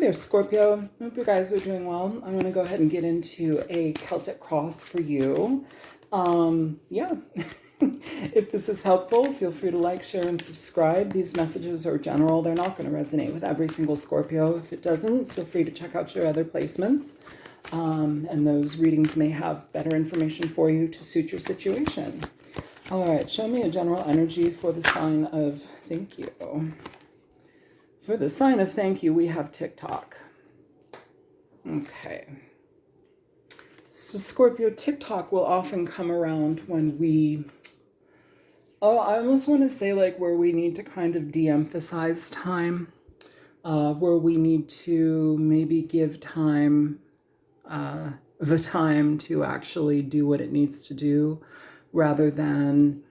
there, Scorpio. Hope you guys are doing well. I'm going to go ahead and get into a Celtic cross for you. Yeah. If this is helpful, feel free to like, share, and subscribe. These messages are general. They're not going to resonate with every single Scorpio. If it doesn't, feel free to check out your other placements. And those readings may have better information for you to suit your situation. All right, show me a general energy for the sign of thank you. For the sign of thank you, we have TikTok. Okay. So Scorpio, TikTok will often come around when we, I almost want to say like where we need to kind of de-emphasize time, where we need to maybe give time, the time to actually do what it needs to do, rather than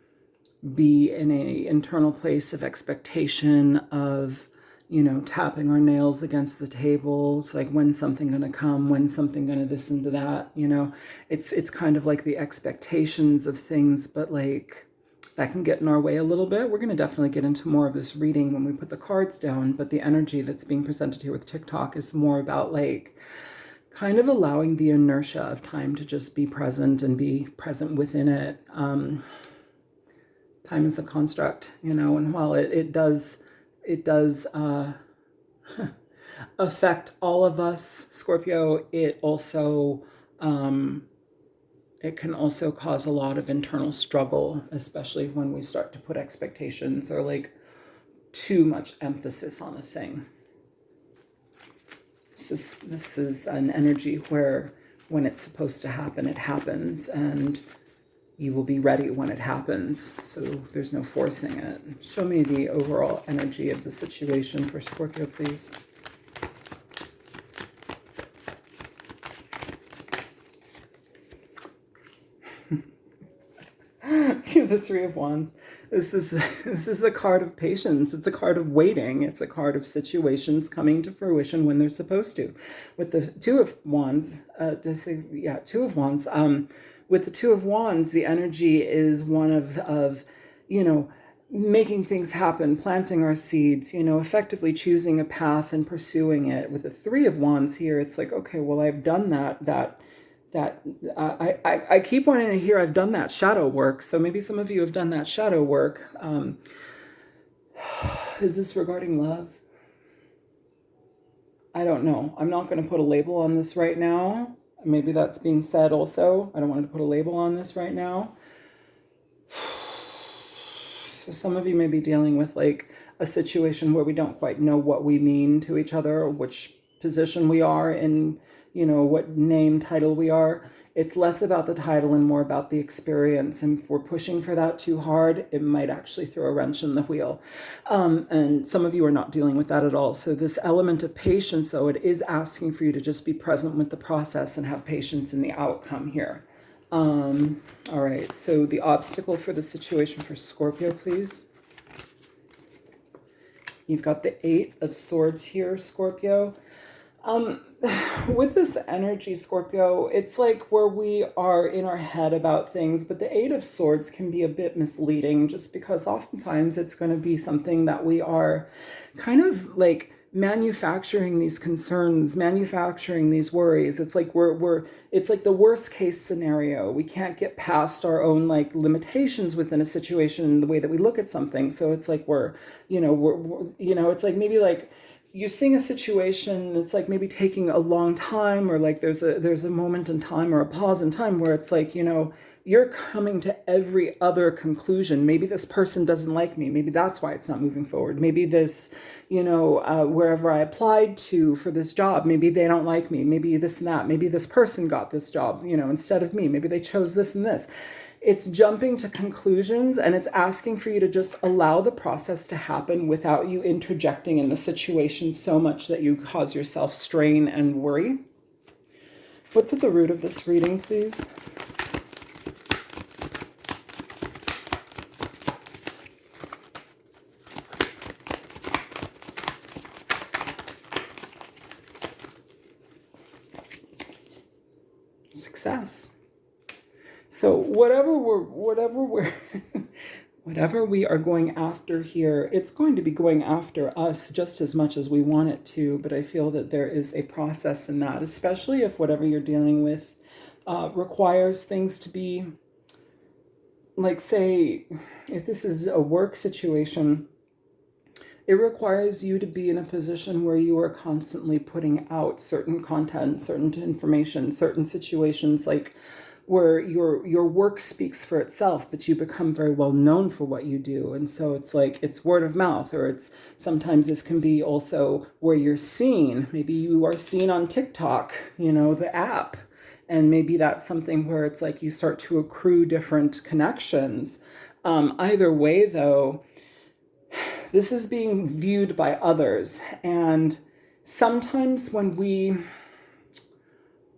be in a internal place of expectation of, you know, tapping our nails against the table. It's like, when's something going to come? When's something going to this and to that? You know, it's kind of like the expectations of things, but like that can get in our way a little bit. We're going to definitely get into more of this reading when we put the cards down, but the energy that's being presented here with TikTok is more about like kind of allowing the inertia of time to just be present and be present within it. Time is a construct, you know, and while it does affect all of us, Scorpio, it also, it can also cause a lot of internal struggle, especially when we start to put expectations or like too much emphasis on a thing. This is an energy where when it's supposed to happen, it happens, and you will be ready when it happens. So there's no forcing it. Show me the overall energy of the situation for Scorpio, please. The Three of Wands. This is a card of patience. It's a card of waiting. It's a card of situations coming to fruition when they're supposed to. With the Two of Wands, Two of Wands. With the Two of Wands, the energy is one of you know, making things happen, planting our seeds, you know, effectively choosing a path and pursuing it. With the Three of Wands here, it's like, okay, well, I've done I keep wanting to hear I've done that shadow work. So maybe some of you have done that shadow work. Is this regarding love? I don't know. I'm not going to put a label on this right now. Maybe that's being said also. I don't want to put a label on this right now. So some of you may be dealing with like a situation where we don't quite know what we mean to each other, or which position we are in, you know, what name, title we are. It's less about the title and more about the experience. And if we're pushing for that too hard, it might actually throw a wrench in the wheel. And some of you are not dealing with that at all. So this element of patience, though, it is asking for you to just be present with the process and have patience in the outcome here. All right, so the obstacle for the situation for Scorpio, please. You've got the Eight of Swords here, Scorpio. With this energy, Scorpio, it's like where we are in our head about things, but the Eight of Swords can be a bit misleading just because oftentimes it's going to be something that we are kind of like manufacturing these concerns, manufacturing these worries. It's like it's like the worst case scenario. We can't get past our own like limitations within a situation, the way that we look at something. So it's like we're it's like maybe like you seeing a situation, it's like maybe taking a long time, or like there's a moment in time or a pause in time where it's like, you know, you're coming to every other conclusion. Maybe this person doesn't like me. Maybe that's why it's not moving forward. Maybe this, you know, wherever I applied to for this job, maybe they don't like me. Maybe this and that. Maybe this person got this job, you know, instead of me. Maybe they chose this and this. It's jumping to conclusions, and it's asking for you to just allow the process to happen without you interjecting in the situation so much that you cause yourself strain and worry. What's at the root of this reading, please? Success. So whatever we're whatever we are going after here, it's going to be going after us just as much as we want it to. But I feel that there is a process in that, especially if whatever you're dealing with requires things to be, like, say, if this is a work situation, it requires you to be in a position where you are constantly putting out certain content, certain information, certain situations, like where your work speaks for itself, but you become very well known for what you do. And so it's like, it's word of mouth, or it's sometimes this can be also where you're seen. Maybe you are seen on TikTok, the app. And maybe that's something where it's like you start to accrue different connections. Either way, though, this is being viewed by others. And sometimes when we,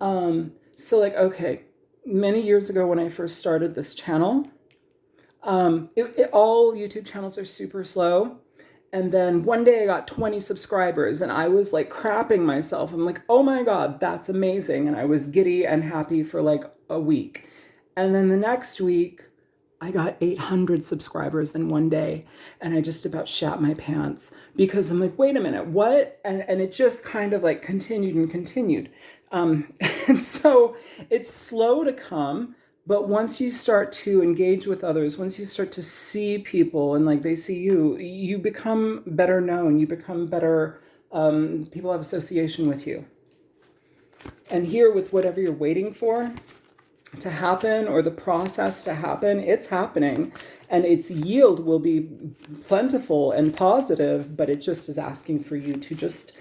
okay, many years ago when I first started this channel, all YouTube channels are super slow. And then one day I got 20 subscribers and I was like crapping myself. I'm like, oh my God, that's amazing. And I was giddy and happy for like a week. And then the next week, I got 800 subscribers in one day, and I just about shat my pants because I'm like, wait a minute, what? And it just kind of like continued and continued. And so it's slow to come, but once you start to engage with others, once you start to see people and like they see you, you become better known, you become better, people have association with you. And here with whatever you're waiting for to happen, or the process to happen, it's happening, and its yield will be plentiful and positive, but it just is asking for you to just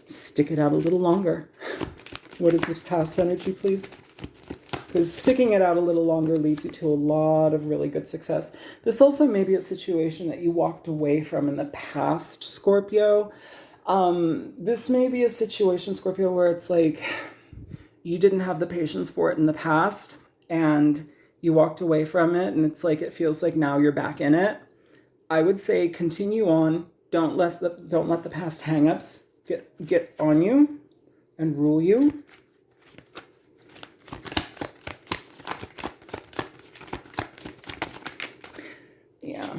stick it out a little longer. What is this past energy, please? Because sticking it out a little longer leads you to a lot of really good success. This also may be a situation that you walked away from in the past, Scorpio. This may be a situation, Scorpio, where it's like you didn't have the patience for it in the past and you walked away from it, and it's like it feels like now you're back in it. I would say continue on. Don't let the past hang-ups get on you and rule you. Yeah.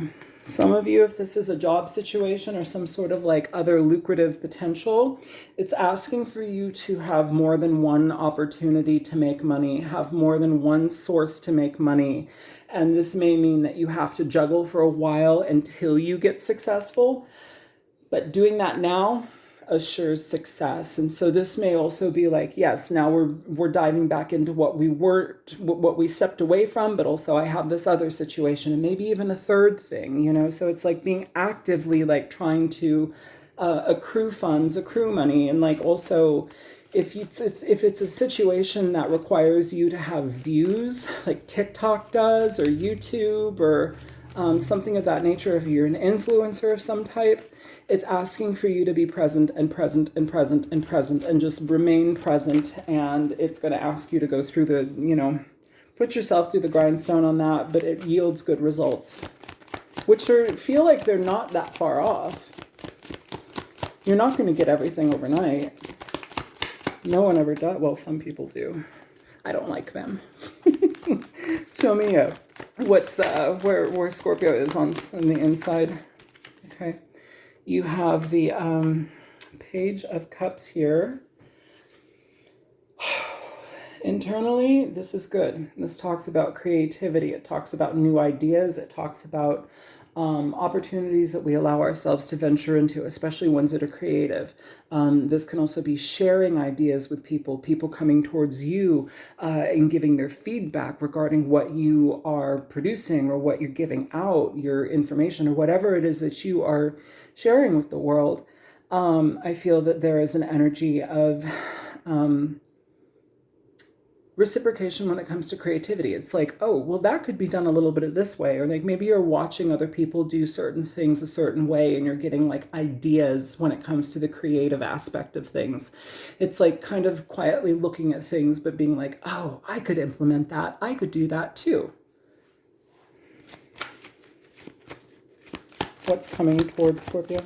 Some of you, if this is a job situation or some sort of like other lucrative potential, it's asking for you to have more than one opportunity to make money, have more than one source to make money. And this may mean that you have to juggle for a while until you get successful. But doing that now assures success. And so this may also be like, yes, now we're diving back into what we stepped away from, but also I have this other situation, and maybe even a third thing, so it's like being actively like trying to accrue funds, accrue money. And like also if it's a situation that requires you to have views like TikTok does, or YouTube, or something of that nature, if you're an influencer of some type, it's asking for you to be present and present and present and present and just remain present. And it's going to ask you to go through put yourself through the grindstone on that, but it yields good results, which feel like they're not that far off. You're not going to get everything overnight. No one ever does. Well, some people do. I don't like them. Show me what's where Scorpio is on the inside. Okay. You have the Page of Cups here. Internally, this is good. This talks about creativity. It talks about new ideas. It talks about opportunities that we allow ourselves to venture into, especially ones that are creative. This can also be sharing ideas with people coming towards you and giving their feedback regarding what you are producing or what you're giving out, your information, or whatever it is that you are sharing with the world. I feel that there is an energy of reciprocation when it comes to creativity. It's like, oh, well, that could be done a little bit of this way, or like maybe you're watching other people do certain things a certain way and you're getting like ideas when it comes to the creative aspect of things. It's like kind of quietly looking at things but being like, oh, I could implement that, I could do that too. What's coming towards Scorpio?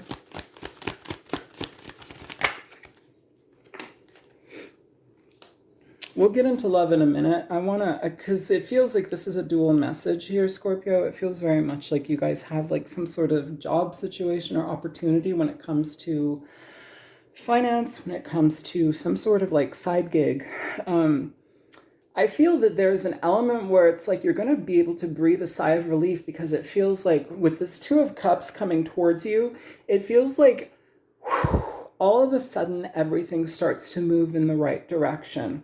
We'll get into love in a minute. I want to, because it feels like this is a dual message here, Scorpio. It feels very much like you guys have like some sort of job situation or opportunity when it comes to finance, when it comes to some sort of like side gig. I feel that there's an element where it's like you're going to be able to breathe a sigh of relief, because it feels like with this Two of Cups coming towards you, it feels like all of a sudden everything starts to move in the right direction.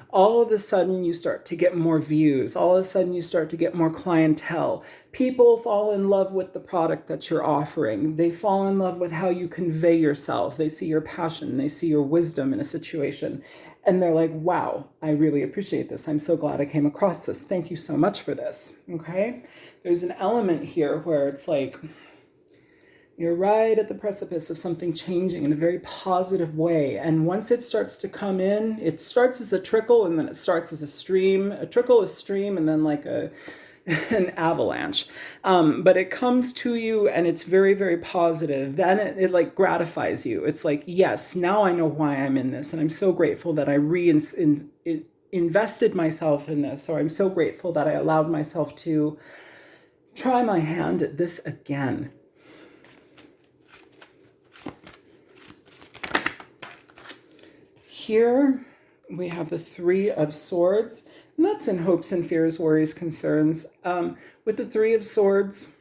All of a sudden you start to get more views. All of a sudden you start to get more clientele. People fall in love with the product that you're offering. They fall in love with how you convey yourself. They see your passion. They see your wisdom in a situation. And they're like, wow, I really appreciate this. I'm so glad I came across this. Thank you so much for this. Okay? There's an element here where it's like, you're right at the precipice of something changing in a very positive way. And once it starts to come in, it starts as a trickle and then it starts as a stream. A trickle, a stream, and then like an avalanche. But it comes to you and it's very, very positive. Then it like gratifies you. It's like, yes, now I know why I'm in this. And I'm so grateful that I invested myself in this. Or I'm so grateful that I allowed myself to try my hand at this again. Here we have the Three of Swords, and that's in hopes and fears, worries, concerns. With the Three of Swords,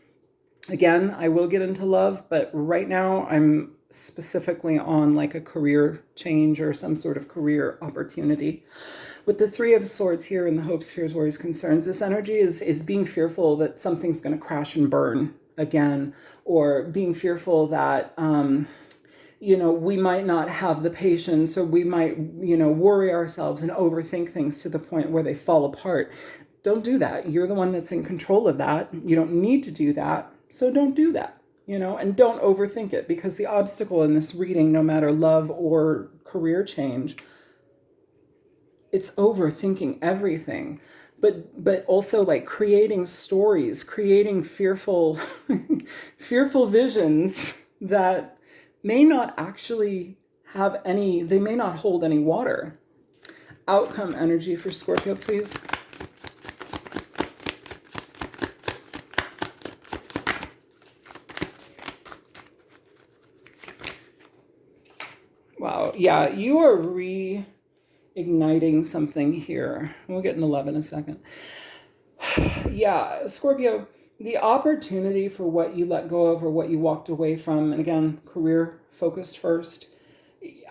again, I will get into love, but right now I'm specifically on like a career change or some sort of career opportunity. With the Three of Swords here in the hopes, fears, worries, concerns, this energy is being fearful that something's going to crash and burn again, or being fearful that we might not have the patience, or we might, worry ourselves and overthink things to the point where they fall apart. Don't do that. You're the one that's in control of that. You don't need to do that. So don't do that, and don't overthink it, because the obstacle in this reading, no matter love or career change, it's overthinking everything. But also like creating stories, creating fearful, fearful visions that may not actually have any, they may not hold any water. Outcome energy for Scorpio, please. Wow, yeah, you are reigniting something here. We'll get into love in a second. Yeah, Scorpio, the opportunity for what you let go of or what you walked away from, and again, career focused first,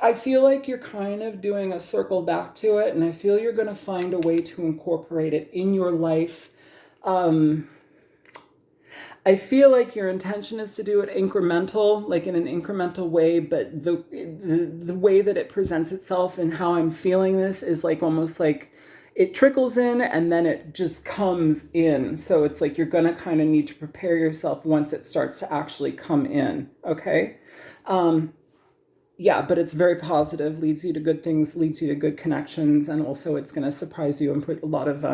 I feel like you're kind of doing a circle back to it, and I feel you're going to find a way to incorporate it in your life. I feel like your intention is to do it incremental, like in an incremental way, but the way that it presents itself and how I'm feeling this is like almost like it trickles in and then it just comes in. So it's like you're going to kind of need to prepare yourself once it starts to actually come in. Okay. Yeah, but it's very positive, leads you to good things, leads you to good connections. And also it's going to surprise you and put a lot of,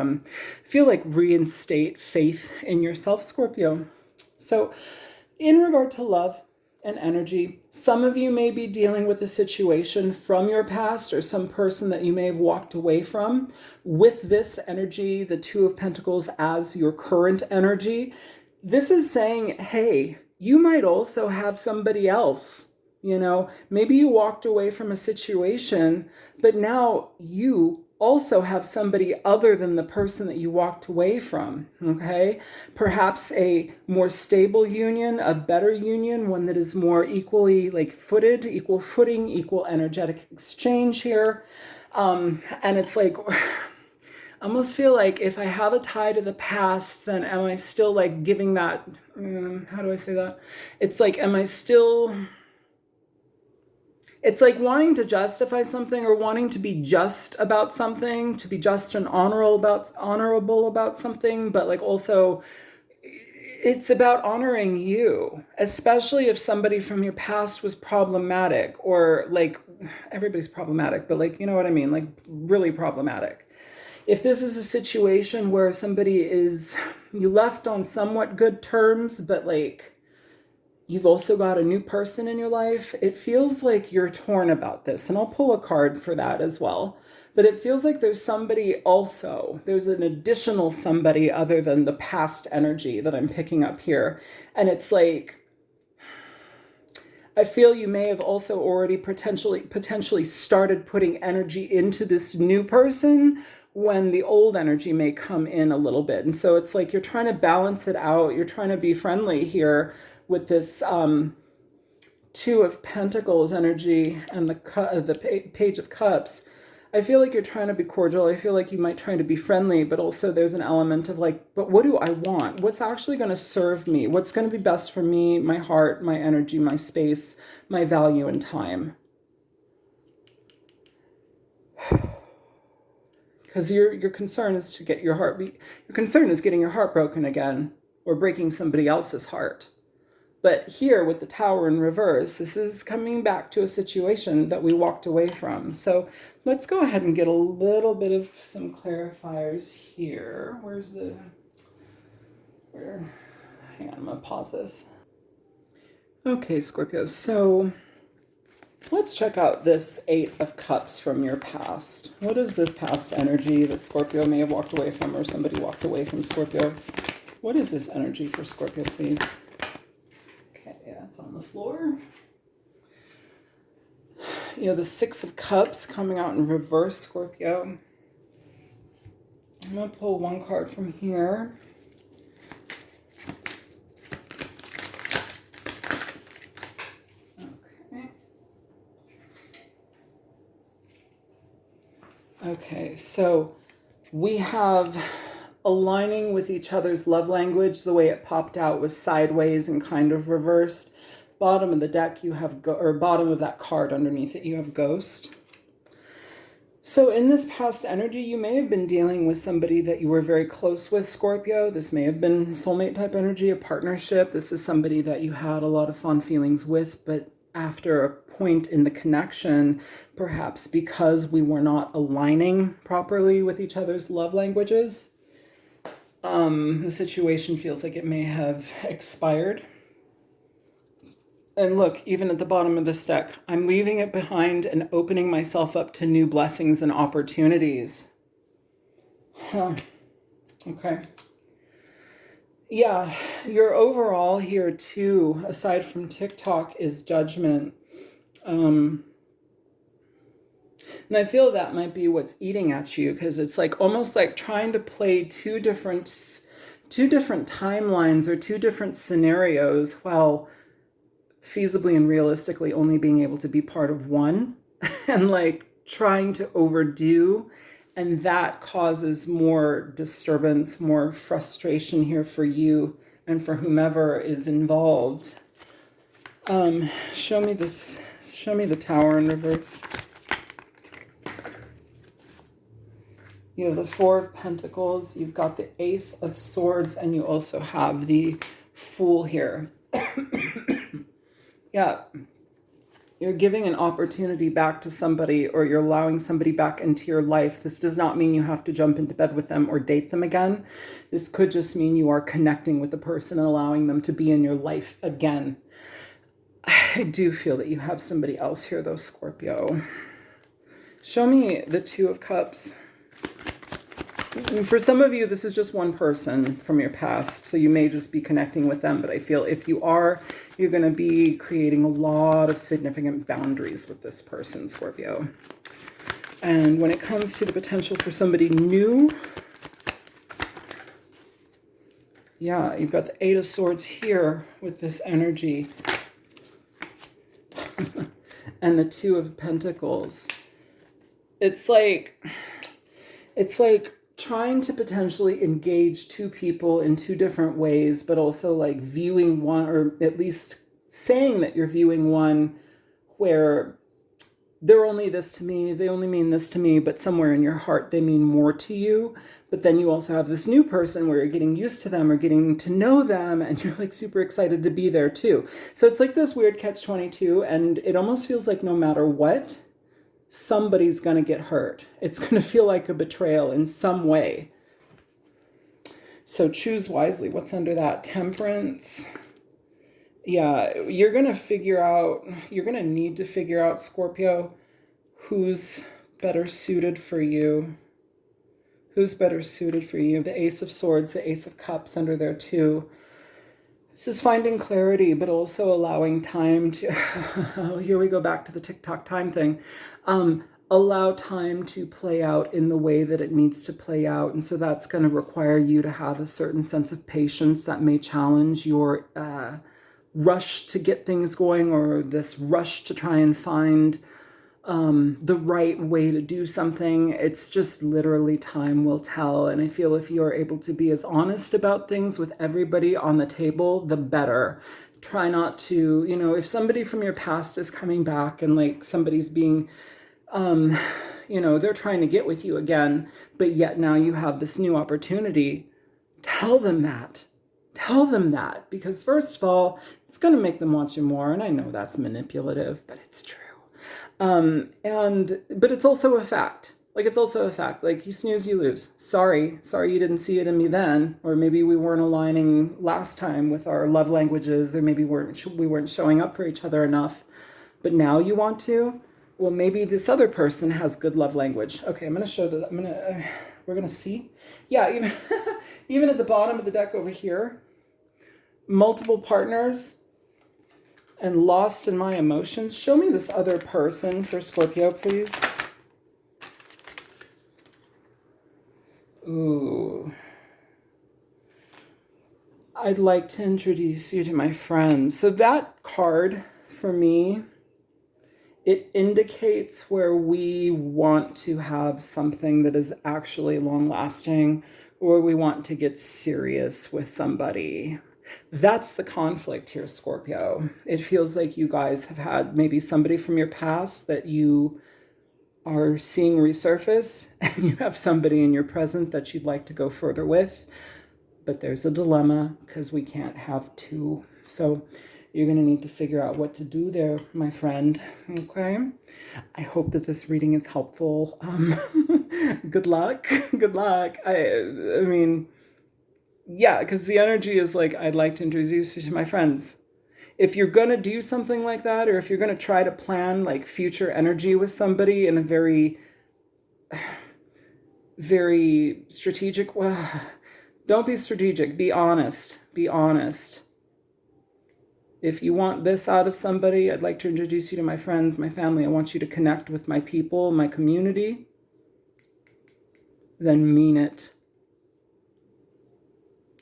feel like reinstate faith in yourself, Scorpio. So in regard to love and energy, some of you may be dealing with a situation from your past or some person that you may have walked away from. With this energy, the Two of Pentacles as your current energy, this is saying, hey, you might also have somebody else. Maybe you walked away from a situation, but now you also have somebody other than the person that you walked away from, okay? Perhaps a more stable union, a better union, one that is more equally like footed, equal footing, equal energetic exchange here. And it's like, I almost feel like if I have a tie to the past, then am I still like giving that, how do I say that? It's like, am I still... It's like wanting to justify something or wanting to be just about something, to be just and honorable about something, but like also it's about honoring you, especially if somebody from your past was problematic, or like everybody's problematic, but like, you know what I mean? Like really problematic. If this is a situation where somebody you left on somewhat good terms, but like, You've also got a new person in your life. It feels like you're torn about this, and I'll pull a card for that as well. But it feels like there's somebody also, there's an additional somebody other than the past energy that I'm picking up here. And it's like, I feel you may have also already potentially started putting energy into this new person when the old energy may come in a little bit. And so it's like you're trying to balance it out. You're trying to be friendly here with this Two of Pentacles energy and the Page of Cups. I feel like you're trying to be cordial. I feel like you might try to be friendly, but also there's an element of like, but what do I want? What's actually going to serve me? What's going to be best for me, my heart, my energy, my space, my value and time? Because your concern is to get your heart, your concern is getting your heart broken again or breaking somebody else's heart. But here with the Tower in reverse, this is coming back to a situation that we walked away from. So let's go ahead and get a little bit of some clarifiers here. Hang on, I'm gonna pause this. Okay, Scorpio, so let's check out this Eight of Cups from your past. What is this past energy that Scorpio may have walked away from, or somebody walked away from Scorpio? What is this energy for Scorpio, please? That's on the floor. You know, the Six of Cups coming out in reverse, Scorpio. I'm going to pull one card from here. Okay. Okay, so we have aligning with each other's love language. The way it popped out was sideways and kind of reversed. Bottom of the deck you have, or bottom of that card underneath it, you have Ghost. So in this past energy, you may have been dealing with somebody that you were very close with, Scorpio. This may have been soulmate type energy, a partnership. This is somebody that you had a lot of fond feelings with, but after a point in the connection, perhaps because we were not aligning properly with each other's love languages, the situation feels like it may have expired. And look, even at the bottom of this deck, I'm leaving it behind and opening myself up to new blessings and opportunities. Huh. Okay. Yeah, your overall here too, aside from TikTok, is judgment. And I feel that might be what's eating at you, because it's like almost like trying to play two different timelines or two different scenarios while feasibly and realistically only being able to be part of one, and like trying to overdo, and that causes more disturbance, more frustration here for you and for whomever is involved. Show me the Tower in reverse. You have the Four of Pentacles, you've got the Ace of Swords, and you also have the Fool here. Yeah, you're giving an opportunity back to somebody, or you're allowing somebody back into your life. This does not mean you have to jump into bed with them or date them again. This could just mean you are connecting with the person and allowing them to be in your life again. I do feel that you have somebody else here though, Scorpio. Show me the Two of Cups. And for some of you, this is just one person from your past, so you may just be connecting with them, but I feel if you are, you're going to be creating a lot of significant boundaries with this person, Scorpio. And when it comes to the potential for somebody new, yeah, you've got the Eight of Swords here with this energy. And the Two of Pentacles. It's like trying to potentially engage two people in two different ways, but also like viewing one, or at least saying that you're viewing one where they're only this to me, they only mean this to me, but somewhere in your heart they mean more to you. But then you also have this new person where you're getting used to them or getting to know them, and you're like super excited to be there too. So it's like this weird catch-22, and it almost feels like no matter what, somebody's going to get hurt. It's going to feel like a betrayal in some way. So choose wisely. What's under that? Temperance. Yeah, you're going to need to figure out, Scorpio, who's better suited for you. Who's better suited for you? The Ace of Swords, the Ace of Cups under there too. This is finding clarity, but also allowing time to. Oh, here we go back to the TikTok time thing. Allow time to play out in the way that it needs to play out. And so that's going to require you to have a certain sense of patience that may challenge your rush to get things going, or this rush to try and find the right way to do something. It's just literally time will tell. And I feel if you're able to be as honest about things with everybody on the table, the better. Try not to, if somebody from your past is coming back and like somebody's being, they're trying to get with you again, but yet now you have this new opportunity, tell them that. Tell them that, because first of all, it's going to make them want you more. And I know that's manipulative, but it's true. But it's also a fact. Like, it's also a fact. Like, you snooze, you lose. Sorry you didn't see it in me then, or maybe we weren't aligning last time with our love languages, or maybe we weren't showing up for each other enough. But now you want to. Well, maybe this other person has good love language. Okay, I'm gonna show that. We're gonna see. Yeah, even even at the bottom of the deck over here, multiple partners and lost in my emotions. Show me this other person for Scorpio, please. Ooh. I'd like to introduce you to my friends. So that card, for me, it indicates where we want to have something that is actually long-lasting, or we want to get serious with somebody. That's the conflict here, Scorpio. It feels like you guys have had maybe somebody from your past that you are seeing resurface, and you have somebody in your present that you'd like to go further with. But there's a dilemma because we can't have two. So you're going to need to figure out what to do there, my friend. Okay? I hope that this reading is helpful. Good luck. Good luck. I mean, yeah, because the energy is like, I'd like to introduce you to my friends. If you're going to do something like that, or if you're going to try to plan like future energy with somebody in a very, very strategic, well, don't be strategic, be honest. Be honest. If you want this out of somebody, I'd like to introduce you to my friends, my family. I want you to connect with my people, my community. Then mean it.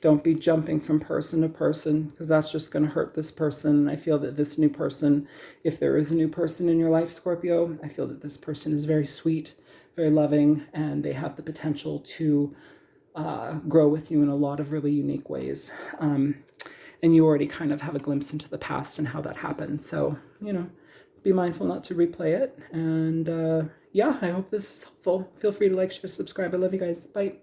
Don't be jumping from person to person, because that's just going to hurt this person. I feel that this new person, if there is a new person in your life, Scorpio, I feel that this person is very sweet, very loving, and they have the potential to grow with you in a lot of really unique ways. And you already kind of have a glimpse into the past and how that happened. So, be mindful not to replay it. And yeah, I hope this is helpful. Feel free to like, share, subscribe. I love you guys. Bye.